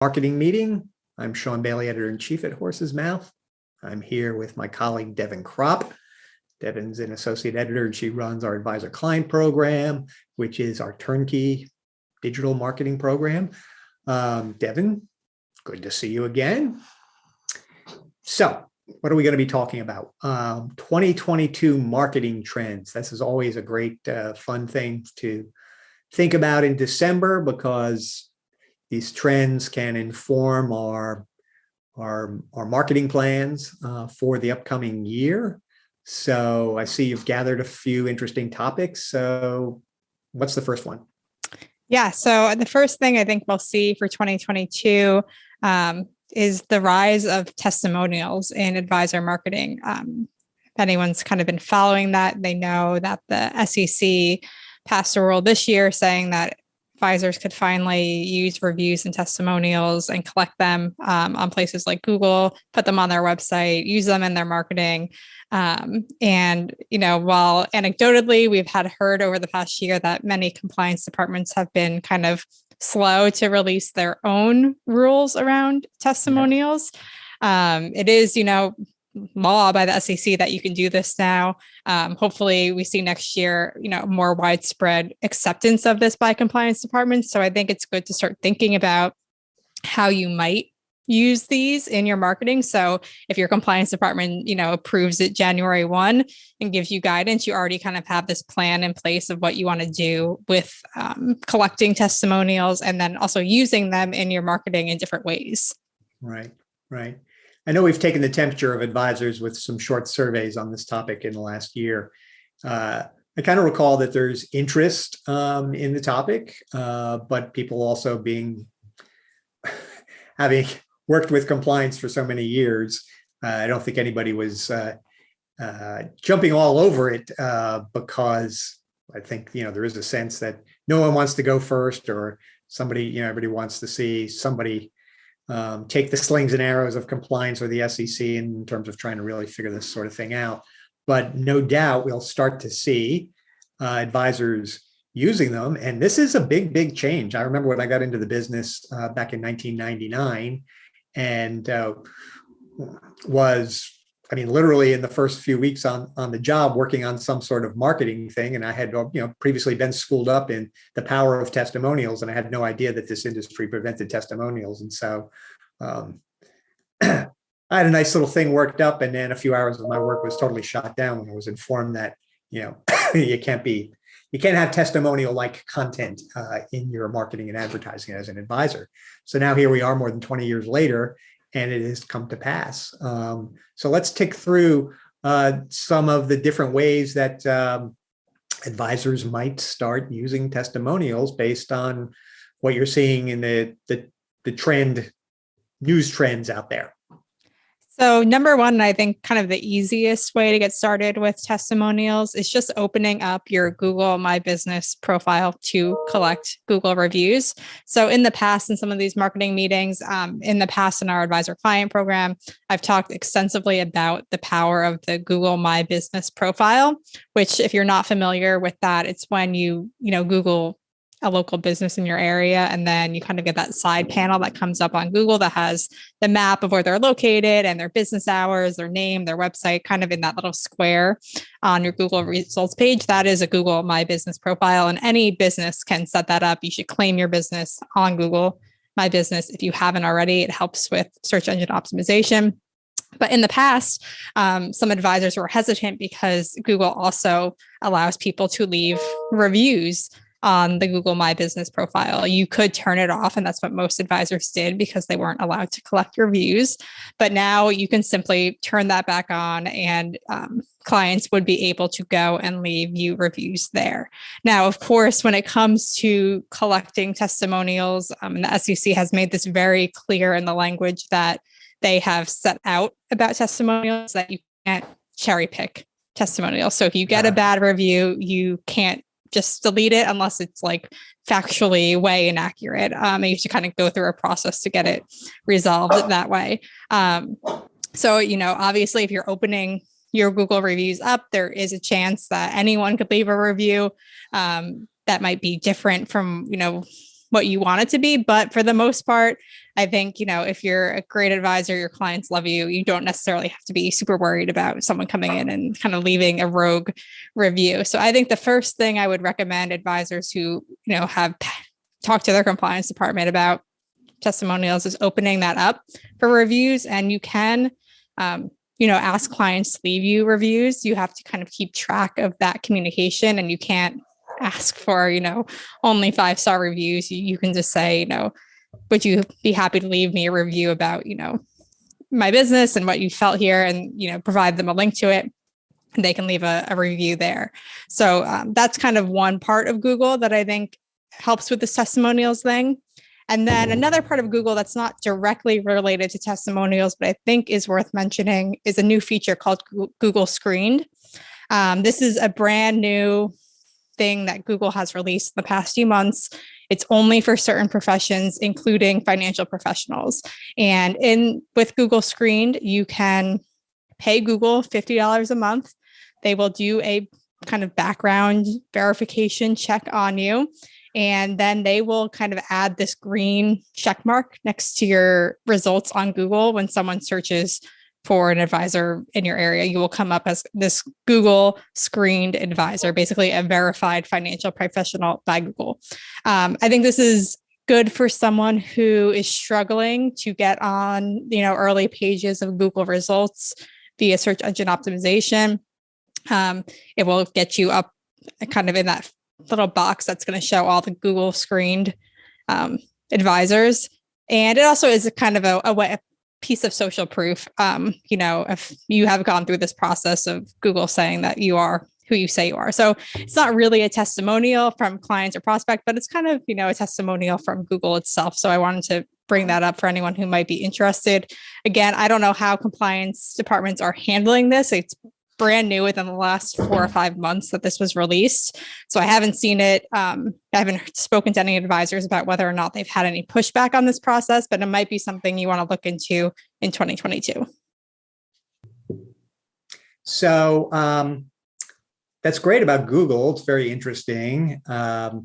Marketing meeting. I'm Sean Bailey, editor-in-chief at Horsesmouth. I'm here with my colleague, Devin Kropp. Devin's an associate editor, and she runs our advisor client program, which is our turnkey digital marketing program. Devin, good to see you again. So what are we going to be talking about? 2022 marketing trends. This is always a great fun thing to think about in December, because these trends can inform our marketing plans for the upcoming year. So I see you've gathered a few interesting topics. So what's the first one? Yeah, so the first thing I think we'll see for 2022 is the rise of testimonials in advisor marketing. If anyone's kind of been following that, they know that the SEC passed a rule this year saying that advisors could finally use reviews and testimonials and collect them on places like Google, put them on their website, use them in their marketing. And, while anecdotally we've heard over the past year that many compliance departments have been kind of slow to release their own rules around testimonials. It is, law by the SEC that you can do this now. Hopefully we see next year, more widespread acceptance of this by compliance departments. So I think it's good to start thinking about how you might use these in your marketing. So if your compliance department, approves it January 1 and gives you guidance, you already kind of have this plan in place of what you want to do with collecting testimonials and then also using them in your marketing in different ways. Right. I know we've taken the temperature of advisors with some short surveys on this topic in the last year. I kind of recall that there's interest in the topic, but people also having worked with compliance for so many years, I don't think anybody was jumping all over it because I think, there is a sense that no one wants to go first, or somebody, everybody wants to see somebody take the slings and arrows of compliance or the SEC in terms of trying to really figure this sort of thing out. But no doubt we'll start to see advisors using them. And this is a big change. I remember when I got into the business back in 1999 and literally in the first few weeks on the job working on some sort of marketing thing. And I had, previously been schooled up in the power of testimonials, and I had no idea that this industry prevented testimonials. And so I had a nice little thing worked up, and then a few hours of my work was totally shot down when I was informed that, you can't have testimonial-like content in your marketing and advertising as an advisor. So now here we are more than 20 years later, and it has come to pass. So let's tick through some of the different ways that advisors might start using testimonials based on what you're seeing in the news trends out there. So number one, I think kind of the easiest way to get started with testimonials is just opening up your Google My Business profile to collect Google reviews. So in the past, in some of these marketing meetings, in our advisor client program, I've talked extensively about the power of the Google My Business profile, which if you're not familiar with that, it's when you Google a local business in your area, and then you kind of get that side panel that comes up on Google that has the map of where they're located and their business hours, their name, their website, kind of in that little square on your Google results page. That is a Google My Business profile, and any business can set that up. You should claim your business on Google My Business if you haven't already. It helps with search engine optimization. But in the past, some advisors were hesitant because Google also allows people to leave reviews on the Google My Business profile. You could turn it off, and that's what most advisors did because they weren't allowed to collect reviews. But now you can simply turn that back on, and clients would be able to go and leave you reviews there. Now, of course, when it comes to collecting testimonials, the SEC has made this very clear in the language that they have set out about testimonials, that you can't cherry pick testimonials. So if you get a bad review, you can't just delete it unless it's like factually way inaccurate. And you have to kind of go through a process to get it resolved that way. So, obviously if you're opening your Google reviews up, there is a chance that anyone could leave a review that might be different from, what you want it to be. But for the most part, I think, if you're a great advisor, your clients love you, you don't necessarily have to be super worried about someone coming in and kind of leaving a rogue review. So I think the first thing I would recommend advisors who, have talked to their compliance department about testimonials is opening that up for reviews. And you can, ask clients to leave you reviews. You have to kind of keep track of that communication, and you can't ask for, only 5-star reviews. You can just say, would you be happy to leave me a review about, my business and what you felt here, and, provide them a link to it. And they can leave a review there. So that's kind of one part of Google that I think helps with this testimonials thing. And then another part of Google that's not directly related to testimonials, but I think is worth mentioning, is a new feature called Google Screened. This is a brand new thing that Google has released in the past few months. It's only for certain professions, including financial professionals. And with Google Screened, you can pay Google $50 a month. They will do a kind of background verification check on you. And then they will kind of add this green check mark next to your results on Google. When someone searches for an advisor in your area, you will come up as this Google Screened advisor, basically a verified financial professional by Google. I think this is good for someone who is struggling to get on, early pages of Google results via search engine optimization. It will get you up kind of in that little box that's going to show all the Google Screened advisors. And it also is a kind of a piece of social proof. If you have gone through this process of Google saying that you are who you say you are. So it's not really a testimonial from clients or prospect, but it's kind of, a testimonial from Google itself. So I wanted to bring that up for anyone who might be interested. Again, I don't know how compliance departments are handling this. It's brand new within the last 4 or 5 months that this was released. So I haven't seen it. I haven't spoken to any advisors about whether or not they've had any pushback on this process, but it might be something you want to look into in 2022. So that's great about Google. It's very interesting. I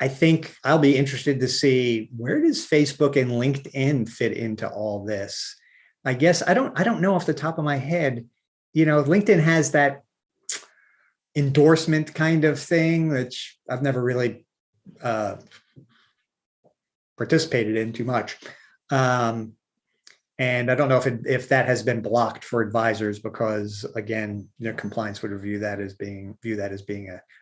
think I'll be interested to see, where does Facebook and LinkedIn fit into all this? I guess I don't know off the top of my head. LinkedIn has that endorsement kind of thing, which I've never really participated in too much. And I don't know if that has been blocked for advisors, because again, compliance would view that as being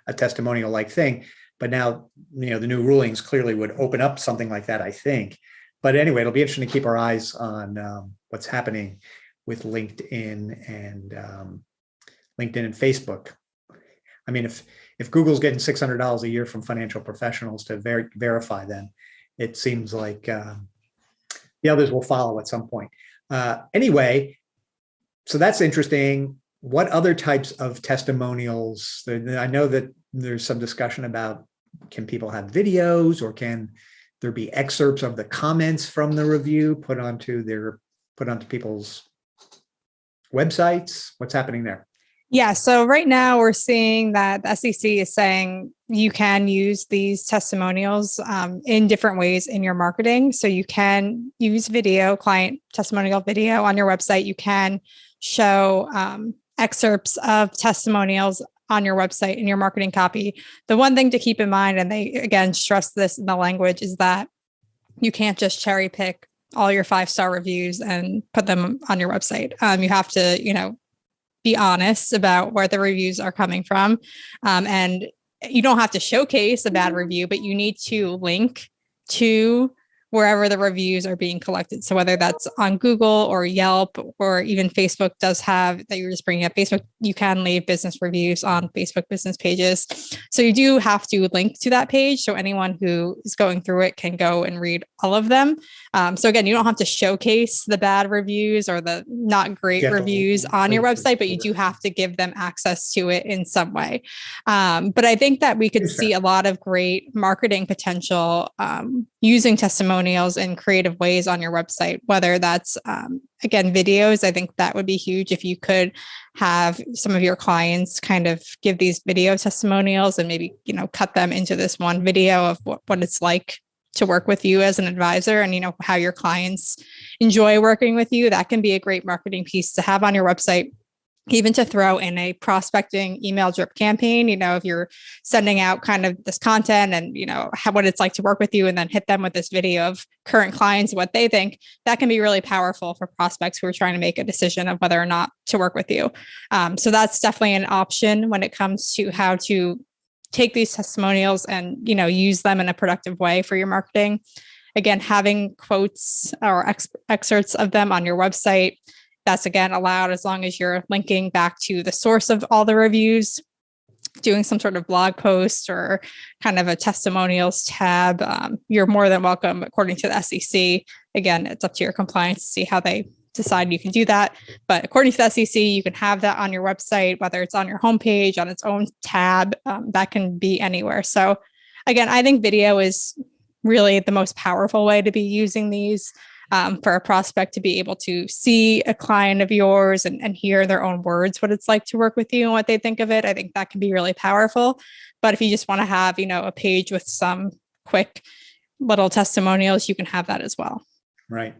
a testimonial like thing. But now, the new rulings clearly would open up something like that, I think. But anyway, it'll be interesting to keep our eyes on what's happening with LinkedIn and Facebook. I mean, if Google's getting $600 a year from financial professionals to verify them, it seems like the others will follow at some point. Anyway, so that's interesting. What other types of testimonials? I know that there's some discussion about, can people have videos, or can there be excerpts of the comments from the review put onto people's websites? What's happening there? Yeah. So right now we're seeing that the SEC is saying you can use these testimonials in different ways in your marketing. So you can use video, client testimonial video on your website. You can show excerpts of testimonials on your website in your marketing copy. The one thing to keep in mind, and they again stress this in the language, is that you can't just cherry pick all your 5-star reviews and put them on your website. You have to, be honest about where the reviews are coming from. And you don't have to showcase a bad review, but you need to link to wherever the reviews are being collected. So whether that's on Google or Yelp, or even Facebook does have, that you were just bringing up, Facebook, you can leave business reviews on Facebook business pages. So you do have to link to that page, so anyone who is going through it can go and read all of them. So again, you don't have to showcase the bad reviews or the not great reviews on your website, but you do have to give them access to it in some way. But I think that we could see a lot of great marketing potential using testimonials testimonials in creative ways on your website, whether that's, again, videos. I think that would be huge if you could have some of your clients kind of give these video testimonials and maybe, cut them into this one video of what it's like to work with you as an advisor and, how your clients enjoy working with you. That can be a great marketing piece to have on your website. Even to throw in a prospecting email drip campaign, if you're sending out kind of this content and, what it's like to work with you, and then hit them with this video of current clients, what they think, that can be really powerful for prospects who are trying to make a decision of whether or not to work with you. So that's definitely an option when it comes to how to take these testimonials and, use them in a productive way for your marketing. Again, having quotes or excerpts of them on your website. That's, again, allowed as long as you're linking back to the source of all the reviews, doing some sort of blog post or kind of a testimonials tab. You're more than welcome, according to the SEC. Again, it's up to your compliance to see how they decide you can do that. But according to the SEC, you can have that on your website, whether it's on your homepage, on its own tab, that can be anywhere. So again, I think video is really the most powerful way to be using these. For a prospect to be able to see a client of yours and hear their own words, what it's like to work with you and what they think of it. I think that can be really powerful. But if you just want to have, a page with some quick little testimonials, you can have that as well. Right.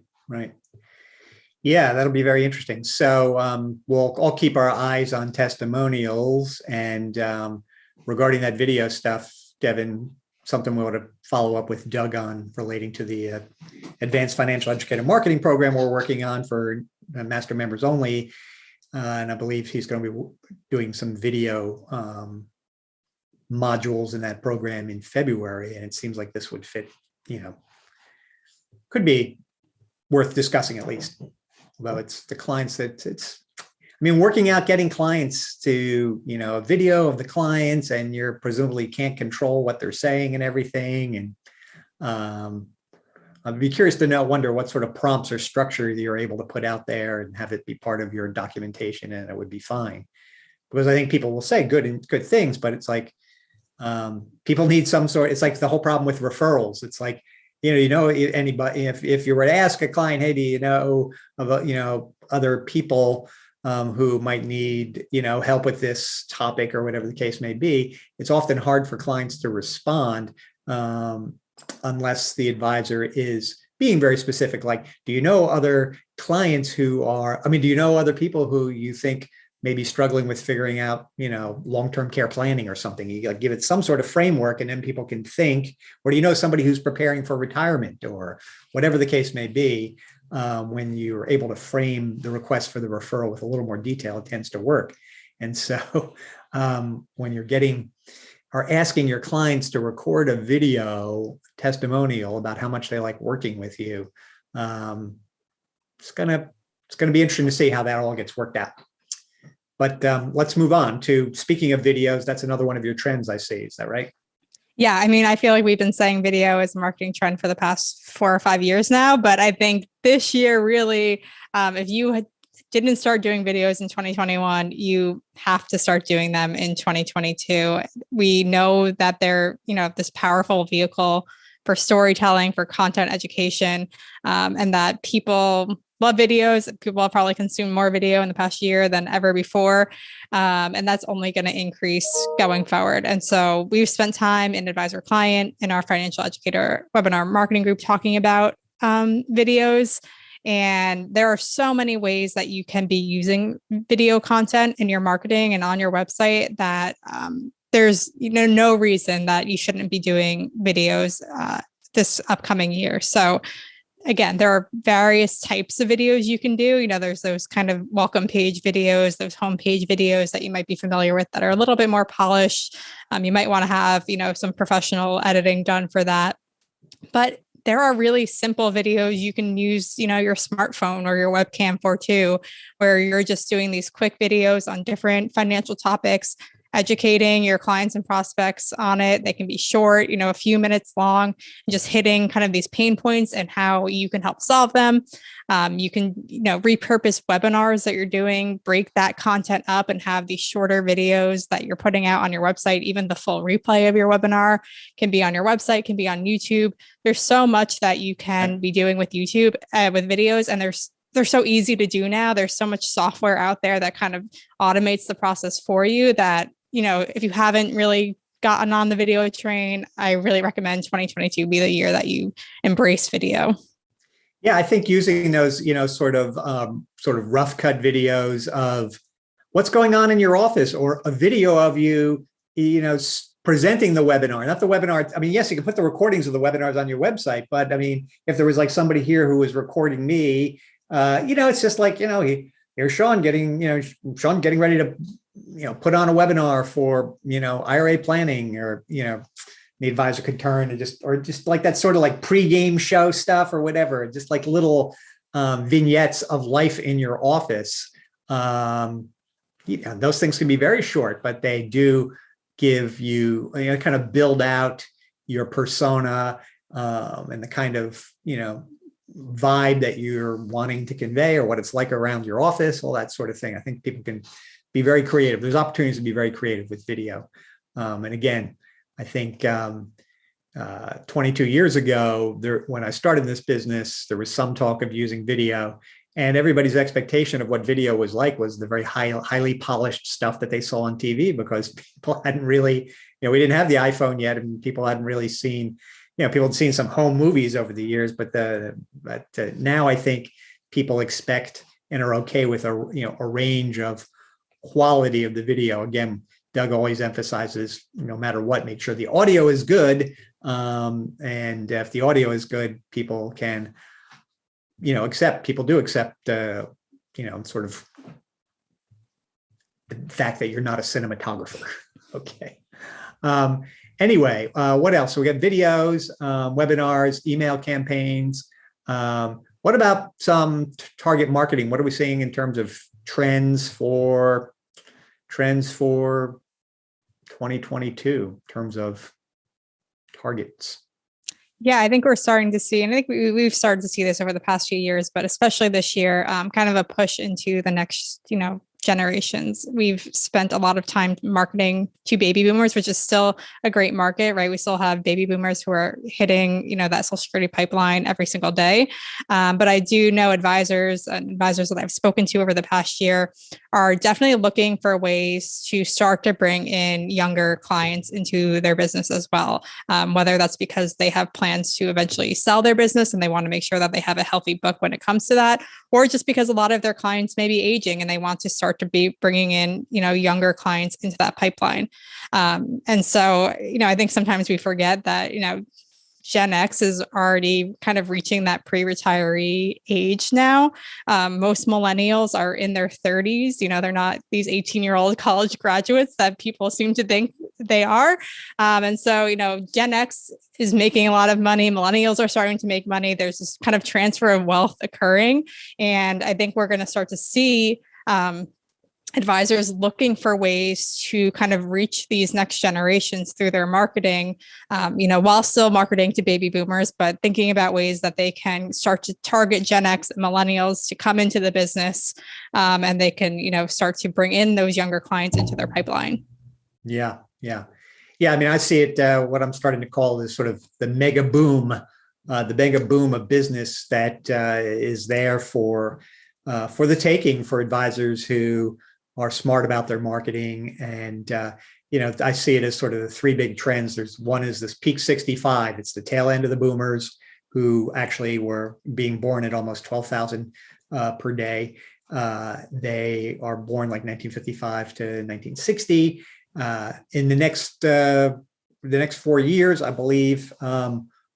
Yeah, that'll be very interesting. So we'll all keep our eyes on testimonials. And regarding that video stuff, Devin, something we want to follow up with Doug on relating to the Advanced Financial Educator Marketing Program we're working on for master members only. And I believe he's going to be doing some video modules in that program in February. And it seems like this would fit, could be worth discussing at least. Although it's the clients working out getting clients to, a video of the clients, and you're presumably can't control what they're saying and everything. And I'd be curious to wonder what sort of prompts or structure you're able to put out there and have it be part of your documentation, and it would be fine. Because I think people will say good things, but it's like people need some sort. It's like the whole problem with referrals. It's like, anybody, if you were to ask a client, hey, do you know about, other people who might need, help with this topic or whatever the case may be, it's often hard for clients to respond unless the advisor is being very specific. Like, do you know other clients do you know other people who you think may be struggling with figuring out, long-term care planning or something? You give it some sort of framework, and then people can think, or do you know somebody who's preparing for retirement or whatever the case may be? When you're able to frame the request for the referral with a little more detail, it tends to work. And so when you're asking your clients to record a video testimonial about how much they like working with you, it's gonna be interesting to see how that all gets worked out. But let's move on to, speaking of videos, that's another one of your trends I see. Is that right? Yeah, I feel like we've been saying video is a marketing trend for the past 4 or 5 years now, but I think this year really, if you didn't start doing videos in 2021, you have to start doing them in 2022. We know that they're, this powerful vehicle for storytelling, for content education, and that people love videos. People have probably consumed more video in the past year than ever before. And that's only going to increase going forward. And so we've spent time in Advisor Client in our financial educator webinar marketing group talking about videos. And there are so many ways that you can be using video content in your marketing and on your website that there's no reason that you shouldn't be doing videos this upcoming year. So again, there are various types of videos you can do. There's those kind of welcome page videos, those homepage videos that you might be familiar with that are a little bit more polished. You might want to have, some professional editing done for that. But there are really simple videos you can use, your smartphone or your webcam for too, where you're just doing these quick videos on different financial topics. educating your clients and prospects on it. They can be short, a few minutes long, and just hitting kind of these pain points and how you can help solve them. You can, repurpose webinars that you're doing, break that content up and have these shorter videos that you're putting out on your website. Even the full replay of your webinar can be on your website, can be on YouTube. There's so much that you can be doing with YouTube, with videos, and they're so easy to do now. There's so much software out there that kind of automates the process for you that, if you haven't really gotten on the video train, I really recommend 2022 be the year that you embrace video. Yeah, I think using those, sort of rough cut videos of what's going on in your office, or a video of you, presenting the webinar, not the webinar. I mean, yes, you can put the recordings of the webinars on your website, but I mean, if there was like somebody here who was recording me, it's just like, here's Sean getting ready to, put on a webinar for, IRA planning, or, the advisor could turn and just like that sort of like pre-game show stuff or whatever, just like little vignettes of life in your office. Those things can be very short, but they do give you, kind of build out your persona and the kind of, vibe that you're wanting to convey, or what it's like around your office, all that sort of thing. I think people can be very creative. There's opportunities to be very creative with video. And again, I think 22 years ago, when I started this business, there was some talk of using video, and everybody's expectation of what video was like was the very highly polished stuff that they saw on TV, because people hadn't really, we didn't have the iPhone yet, and people hadn't really seen, people had seen some home movies over the years, but now I think people expect and are okay with a range of quality of the video. Again, Doug always emphasizes, no matter what, make sure the audio is good. And if the audio is good, people can, people do accept, sort of the fact that you're not a cinematographer. Okay. Anyway, what else? So we got videos, webinars, email campaigns. What about some target marketing? What are we seeing in terms of trends for 2022 in terms of targets? Yeah, I think we're starting to see, and I think we've started to see this over the past few years, but especially this year, kind of a push into the next, generations. We've spent a lot of time marketing to baby boomers, which is still a great market, right? We still have baby boomers who are hitting, that Social Security pipeline every single day. But I do know advisors that I've spoken to over the past year are definitely looking for ways to start to bring in younger clients into their business as well. Whether that's because they have plans to eventually sell their business and they want to make sure that they have a healthy book when it comes to that, or just because a lot of their clients may be aging and they want to start to be bringing in, younger clients into that pipeline. And so, I think sometimes we forget that, Gen X is already kind of reaching that pre-retiree age now. Most millennials are in their 30s. They're not these 18-year-old college graduates that people seem to think they are. And so, Gen X is making a lot of money. Millennials are starting to make money. There's this kind of transfer of wealth occurring. And I think we're going to start to see advisors looking for ways to kind of reach these next generations through their marketing, while still marketing to baby boomers, but thinking about ways that they can start to target Gen X and millennials to come into the business, and they can, start to bring in those younger clients into their pipeline. Yeah. I mean, I see it, what I'm starting to call is sort of the mega boom of business that is there for the taking for advisors who are smart about their marketing. And, I see it as sort of the three big trends. One is this peak 65. It's the tail end of the boomers who actually were being born at almost 12,000 per day. They are born like 1955 to 1960. In the next 4 years, I believe,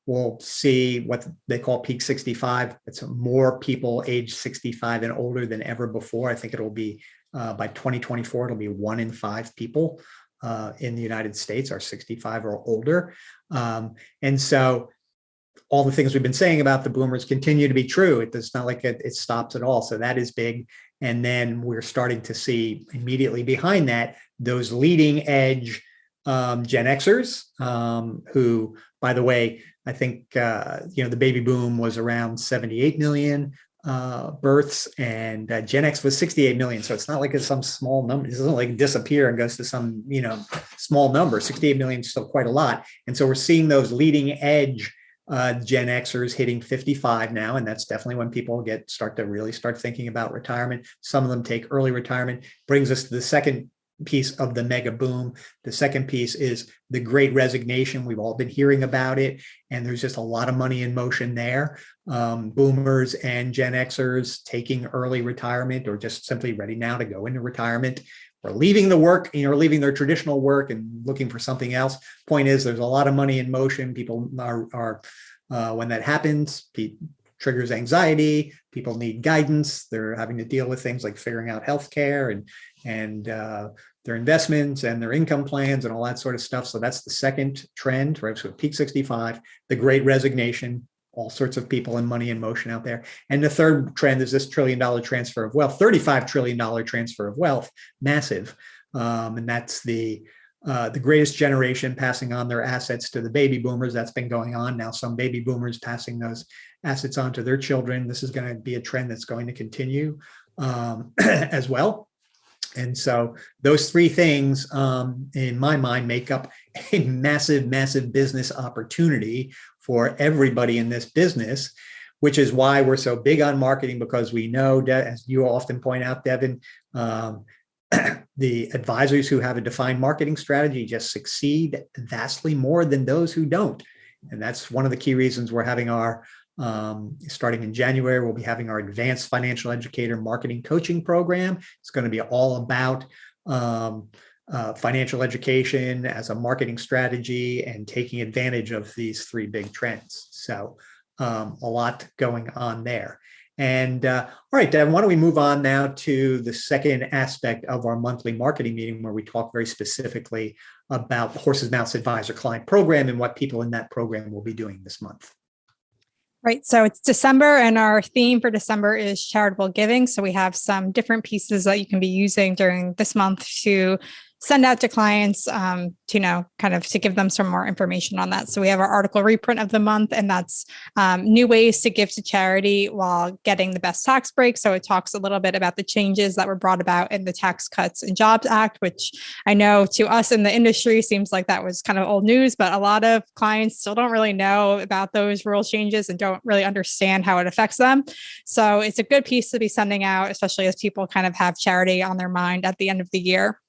we'll see what they call peak 65. It's more people age 65 and older than ever before. I think it'll be by 2024, it'll be 1 in 5 people in the United States are 65 or older. And so all the things we've been saying about the boomers continue to be true. It's not like it stops at all. So that is big. And then we're starting to see immediately behind that, those leading edge Gen Xers, who, by the way, I think the baby boom was around 78 million births, and Gen X was 68 million. So it's not like it's some small number. It doesn't like disappear and goes to some small number. 68 million is still quite a lot. And so we're seeing those leading edge Gen Xers hitting 55 now, and that's definitely when people start thinking about retirement. Some of them take early retirement. Brings us to the second piece of the mega boom. The second piece is the Great Resignation. We've all been hearing about it, and there's just a lot of money in motion there. Boomers and Gen Xers taking early retirement, or just simply ready now to go into retirement, or leaving the work, leaving their traditional work and looking for something else. Point is, there's a lot of money in motion. People are when that happens, triggers anxiety. People need guidance. They're having to deal with things like figuring out healthcare and their investments and their income plans and all that sort of stuff. So that's the second trend, right? So peak 65, the Great Resignation, all sorts of people and money in motion out there. And the third trend is this $1 trillion transfer of wealth, $35 trillion transfer of wealth, massive. And that's the greatest generation passing on their assets to the baby boomers. That's been going on now. Some baby boomers passing those assets on to their children. This is going to be a trend that's going to continue as well. And so those three things, in my mind, make up a massive, massive business opportunity for everybody in this business, which is why we're so big on marketing, because we know, as you often point out, Devin, the advisors who have a defined marketing strategy just succeed vastly more than those who don't. And that's one of the key reasons we're having our starting in January, we'll be having our advanced financial educator marketing coaching program. It's going to be all about financial education as a marketing strategy and taking advantage of these three big trends. So a lot going on there. And all right, Devin, why don't we move on now to the second aspect of our monthly marketing meeting, where we talk very specifically about the Horsesmouth Advisor Client Program and what people in that program will be doing this month. Right. So it's December, and our theme for December is charitable giving. So we have some different pieces that you can be using during this month to send out to clients, to give them some more information on that. So we have our article reprint of the month, and that's new ways to give to charity while getting the best tax break. So it talks a little bit about the changes that were brought about in the Tax Cuts and Jobs Act, which I know to us in the industry seems like that was kind of old news, but a lot of clients still don't really know about those rule changes and don't really understand how it affects them. So it's a good piece to be sending out, especially as people kind of have charity on their mind at the end of the year.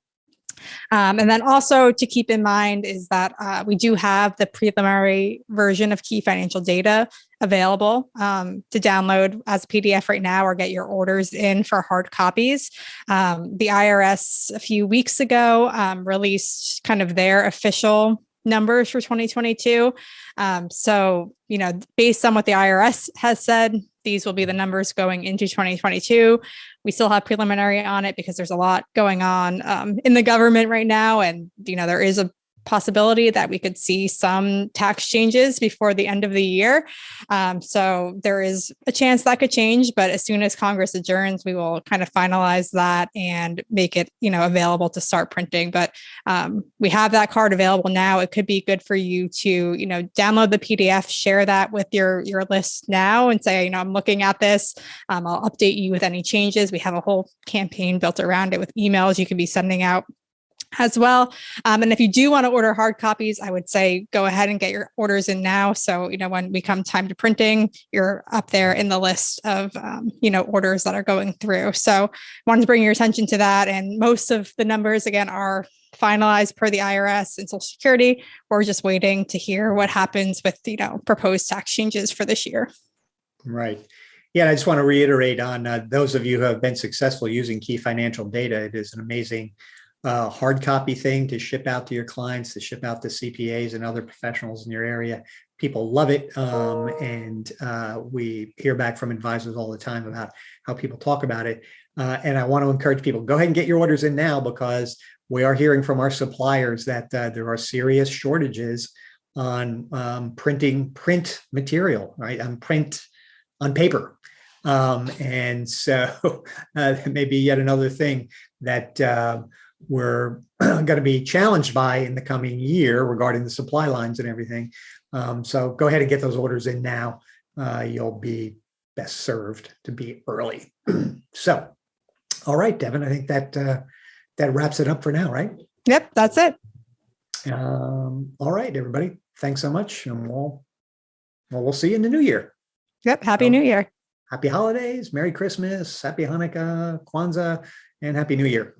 And then also to keep in mind is that we do have the preliminary version of key financial data available to download as a PDF right now, or get your orders in for hard copies. The IRS a few weeks ago released kind of their official numbers for 2022. So, based on what the IRS has said, these will be the numbers going into 2022. We still have preliminary on it because there's a lot going on in the government right now. And, there is a possibility that we could see some tax changes before the end of the year. So there is a chance that could change, but as soon as Congress adjourns, we will kind of finalize that and make it, available to start printing. But we have that card available now. It could be good for you to, download the PDF, share that with your list now and say, I'm looking at this. I'll update you with any changes. We have a whole campaign built around it with emails you can be sending out as well. And if you do want to order hard copies, I would say go ahead and get your orders in now. So, when we come time to printing, you're up there in the list of, orders that are going through. So wanted to bring your attention to that. And most of the numbers, again, are finalized per the IRS and Social Security. We're just waiting to hear what happens with, proposed tax changes for this year. Right. Yeah, I just want to reiterate on those of you who have been successful using key financial data. It is an amazing hard copy thing to ship out to your clients, to ship out to CPAs and other professionals in your area. People love it. And we hear back from advisors all the time about how people talk about it. And I want to encourage people, go ahead and get your orders in now, because we are hearing from our suppliers that there are serious shortages on print material, right? On paper. And so that may be yet another thing that we're going to be challenged by in the coming year regarding the supply lines and everything. So go ahead and get those orders in now. You'll be best served to be early. So, all right, Devin, I think that wraps it up for now, right? Yep, that's it. All right, everybody. Thanks so much. And we'll see you in the new year. Yep. Happy New Year. Happy holidays, Merry Christmas, Happy Hanukkah, Kwanzaa, and Happy New Year.